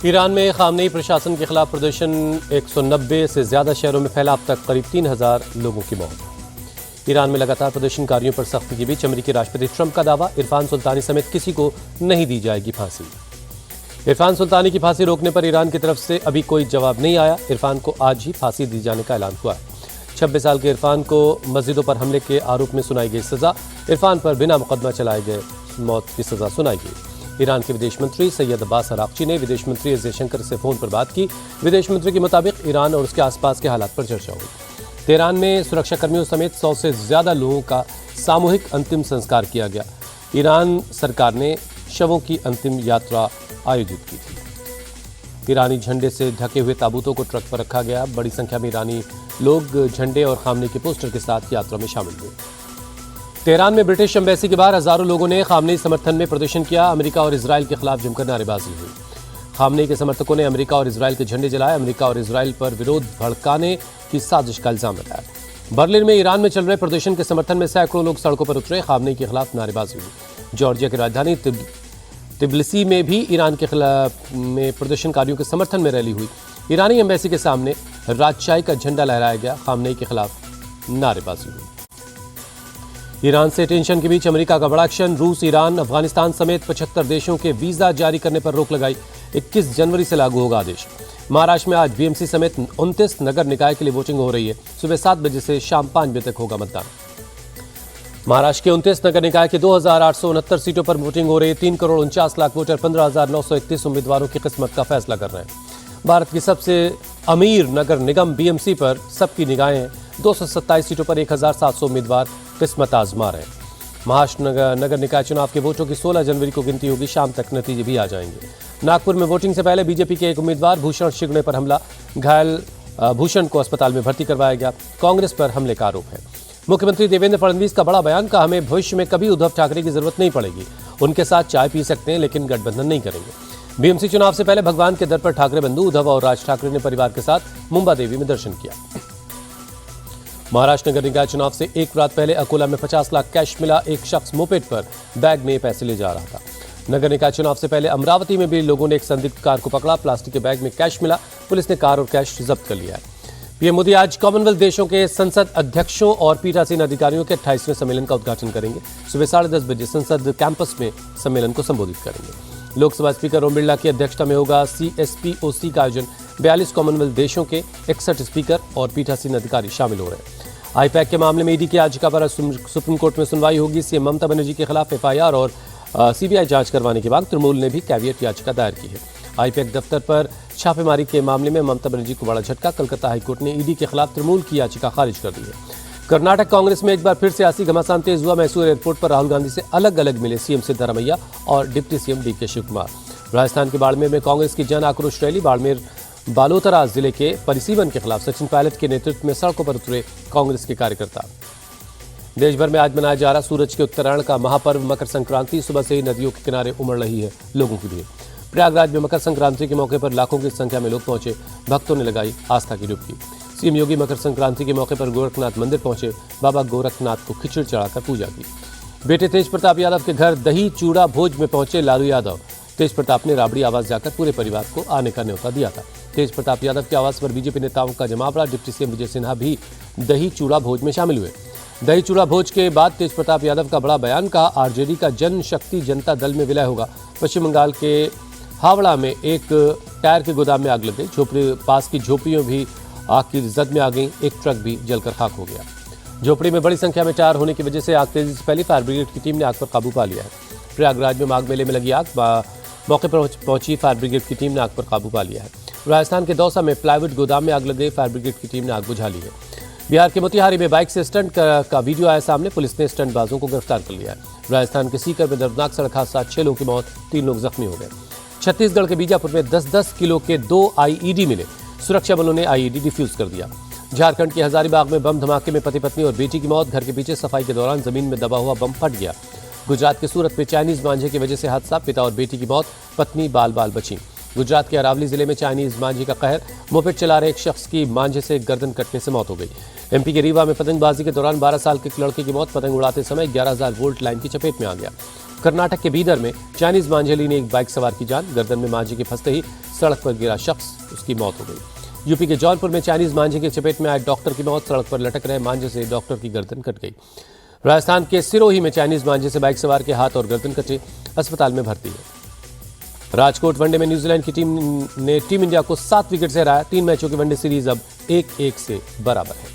Iran में Khamenei प्रशासन के खिलाफ प्रदर्शन 190 से ज्यादा शहरों में फैला, अब तक करीब 3000 लोगों की मौत। ईरान में लगातार प्रदर्शनकारियों पर सख्ती के बीच अमेरिकी राष्ट्रपति ट्रंप का दावा, इरफान सुल्तानी समेत किसी को नहीं दी जाएगी फांसी। इरफान सुल्तानी की फांसी रोकने पर ईरान की तरफ से अभी कोई जवाब नहीं आया। इरफान को आज ही फांसी दी जाने का ऐलान हुआ है। 26 साल के इरफान को मस्जिदों पर हमले के आरोप में सुनाई गई सजा। इरफान पर बिना मुकदमा चलाए गए मौत की सजा सुनाई गई। ईरान के विदेश मंत्री सैयद अब्बास अराक्ची ने विदेश मंत्री एस जयशंकर से फोन पर बात की। विदेश मंत्री के मुताबिक ईरान और उसके आसपास के हालात पर चर्चा हुई। तेहरान में सुरक्षाकर्मियों समेत 100 से ज्यादा लोगों का सामूहिक अंतिम संस्कार किया गया। ईरान सरकार ने शवों की अंतिम यात्रा आयोजित की थी। ईरानी झंडे से ढके हुए ताबूतों को ट्रक पर रखा गया। बड़ी संख्या में ईरानी लोग झंडे और खामने के पोस्टर के साथ यात्रा में शामिल हुए। तेहरान में ब्रिटिश एम्बेसी के बाहर हजारों लोगों ने खामनेई समर्थन में प्रदर्शन किया। अमेरिका और इजराइल के खिलाफ जमकर नारेबाजी हुई। खामनेई के समर्थकों ने अमेरिका और इजराइल के झंडे जलाए। अमेरिका और इजराइल पर विरोध भड़काने की साजिश का इल्जाम लगाया। बर्लिन में ईरान में चल रहे प्रदर्शन के समर्थन में सैकड़ों लोग सड़कों पर उतरे। खामनेई के खिलाफ नारेबाजी हुई। जॉर्जिया की राजधानी तिबिलिसी में भी ईरान के खिलाफ में प्रदर्शनकारियों के समर्थन में रैली हुई। ईरानी एम्बेसी के सामने राजशाही का झंडा लहराया गया। खामनेई के खिलाफ नारेबाजी हुई। ईरान से टेंशन के बीच अमेरिका का बड़ा एक्शन। रूस, ईरान, अफगानिस्तान समेत 75 देशों के वीजा जारी करने पर रोक लगाई। 21 जनवरी से लागू होगा आदेश। महाराष्ट्र में आज बीएमसी समेत 29 नगर निकाय के लिए वोटिंग हो रही है। सुबह 7 बजे से शाम 5 बजे तक होगा मतदान। महाराष्ट्र के 29 नगर निकाय की 2869 सीटों पर वोटिंग हो रही है। 3,49,00,000 वोटर 15,931 उम्मीदवारों की किस्मत का फैसला कर रहे हैं। भारत की सबसे अमीर नगर निगम बीएमसी पर सबकी निगाहें हैं। 227 सीटों पर 1,700 उम्मीदवार किस्मत आजमा रहे हैं। महाराष्ट्र नगर निकाय चुनाव के वोटों की 16 जनवरी को गिनती होगी। शाम तक नतीजे भी आ जाएंगे। नागपुर में वोटिंग से पहले बीजेपी के एक उम्मीदवार भूषण शिगड़े पर हमला। घायल भूषण को अस्पताल में भर्ती करवाया गया। कांग्रेस पर हमले का आरोप है। मुख्यमंत्री देवेंद्र फडणवीस का बड़ा बयान, कहा हमें भविष्य में कभी उद्धव ठाकरे की जरूरत नहीं पड़ेगी। उनके साथ चाय पी सकते हैं लेकिन गठबंधन नहीं करेंगे। बीएमसी चुनाव से पहले भगवान के दर पर ठाकरे बंधु उद्धव और राज ठाकरे ने परिवार के साथ मुंबा देवी में दर्शन किया। महाराष्ट्र नगर निकाय चुनाव से एक रात पहले अकोला में 50 लाख कैश मिला। एक शख्स मोपेड पर बैग में पैसे ले जा रहा था। नगर निकाय चुनाव से पहले अमरावती में भी लोगों ने एक संदिग्ध कार को पकड़ा। प्लास्टिक के बैग में कैश मिला। पुलिस ने कार और कैश जब्त कर लिया है। पीएम मोदी आज कॉमनवेल्थ देशों के संसद अध्यक्षों और पीठासीन अधिकारियों के 28वें सम्मेलन का उद्घाटन करेंगे। सुबह 10:30 बजे संसद कैंपस में सम्मेलन को संबोधित करेंगे। लोकसभा स्पीकर ओम बिरला की अध्यक्षता में होगा CSPOC का आयोजन। 42 कॉमनवेल्थ देशों के 61 स्पीकर और पीठासीन अधिकारी शामिल हो रहे हैं। आईपैक के मामले में ईडी की याचिका पर सुप्रीम कोर्ट में सुनवाई होगी। सीएम ममता बनर्जी के खिलाफ FIR और CBI जांच करवाने के बाद तृणमूल ने भी कैविएट याचिका दायर की है। आईपैक दफ्तर पर छापेमारी के मामले में ममता बनर्जी को बड़ा झटका। कलकत्ता हाईकोर्ट ने ईडी के खिलाफ तृणमूल की याचिका खारिज कर दी है। कर्नाटक कांग्रेस में एक बार फिर सियासी घमासान तेज हुआ। मैसूर एयरपोर्ट पर राहुल गांधी से अलग अलग मिले सीएम सिद्धारमैया और deputy CM DK Shivakumar. Rajasthan के बाड़मेर में कांग्रेस की जन आक्रोश रैली। बाड़मेर बालोतरा जिले के परिसीमन के खिलाफ सचिन पायलट के नेतृत्व में सड़कों पर उतरे कांग्रेस के कार्यकर्ता। देश भर में आज मनाया जा रहा सूरज के उत्तरायण का महापर्व मकर संक्रांति। सुबह से ही नदियों के किनारे उमड़ रही है लोगों की भीड़। प्रयागराज में मकर संक्रांति के मौके पर लाखों की संख्या में लोग पहुंचे। भक्तों ने लगाई आस्था की डुबकी। सीएम योगी मकर संक्रांति के मौके पर गोरखनाथ मंदिर पहुंचे। बाबा गोरखनाथ को खिचड़ी चढ़ाकर पूजा की। बेटे तेज प्रताप यादव के घर दही चूड़ा भोज में पहुंचे लालू यादव। तेज प्रताप ने राबड़ी आवास जाकर पूरे परिवार को आने का न्योता दिया था। तेज प्रताप यादव के आवास पर बीजेपी नेताओं का जमावड़ा। डिप्टी सीएम विजय सिन्हा भी दही चूड़ा भोज में शामिल हुए। दही चूड़ा भोज के बाद तेज प्रताप यादव का बड़ा बयान, कहा आरजेडी का जन शक्ति जनता दल में विलय होगा। पश्चिम बंगाल के हावड़ा में एक टायर के गोदाम में आग लग गई। झोपड़ी पास की झोपड़ियों भी आग की जद में आ गई। एक ट्रक भी जलकर खाक हो गया। झोपड़ी में बड़ी संख्या में टायर होने की वजह से आग तेजी से फैली। फायर ब्रिगेड की टीम ने आग पर काबू पा लिया है। प्रयागराज में माघ मेले में लगी आग। मौके पर पहुंची फायर ब्रिगेड की टीम ने आग पर काबू पा लिया है। राजस्थान के दौसा में प्लाईवुड गोदाम में आग लग गई। फायर ब्रिगेड की टीम ने आग बुझा ली है। बिहार के मोतिहारी में बाइक से स्टंट का वीडियो आया सामने। पुलिस ने स्टंटबाजों को गिरफ्तार कर लिया है। राजस्थान के सीकर में दर्दनाक सड़क हादसा, 6 लोगों की मौत, 3 लोग जख्मी हो गए। छत्तीसगढ़ के बीजापुर में 10-10 किलो के 2 IED मिले। सुरक्षा बलों ने IED डिफ्यूज कर दिया। झारखंड के हजारीबाग में बम धमाके में पति पत्नी और बेटी की मौत। घर के पीछे सफाई के दौरान जमीन में दबा हुआ बम फट गया। गुजरात के सूरत में चाइनीज मांझे की वजह से हादसा, पिता और बेटी की मौत, पत्नी बाल बाल बची। गुजरात के अरावली जिले में चाइनीज मांझे का कहर। मोपेड चला रहे एक शख्स की मांझे से गर्दन कटने से मौत हो गई। MP के रीवा में पतंगबाजी के दौरान 12 साल के एक लड़के की मौत। पतंग उड़ाते समय 11,000 वोल्ट लाइन की चपेट में आ गया। कर्नाटक के बीदर में चाइनीज मांझेली ने एक बाइक सवार की जान। गर्दन में मांझे के फंसते ही सड़क पर गिरा शख्स, उसकी मौत हो गई। यूपी के जौनपुर में चाइनीज मांझे की चपेट में आए डॉक्टर की मौत, सड़क पर लटक रहे मांझे से डॉक्टर की गर्दन कट गई। राजस्थान के सिरोही में चाइनीज मांझे से बाइक सवार के हाथ और गर्दन कटे, अस्पताल में भर्ती है। राजकोट वनडे में न्यूजीलैंड की टीम ने टीम इंडिया को 7 विकेट से हराया। 3 मैचों की वनडे सीरीज अब 1-1 से बराबर है।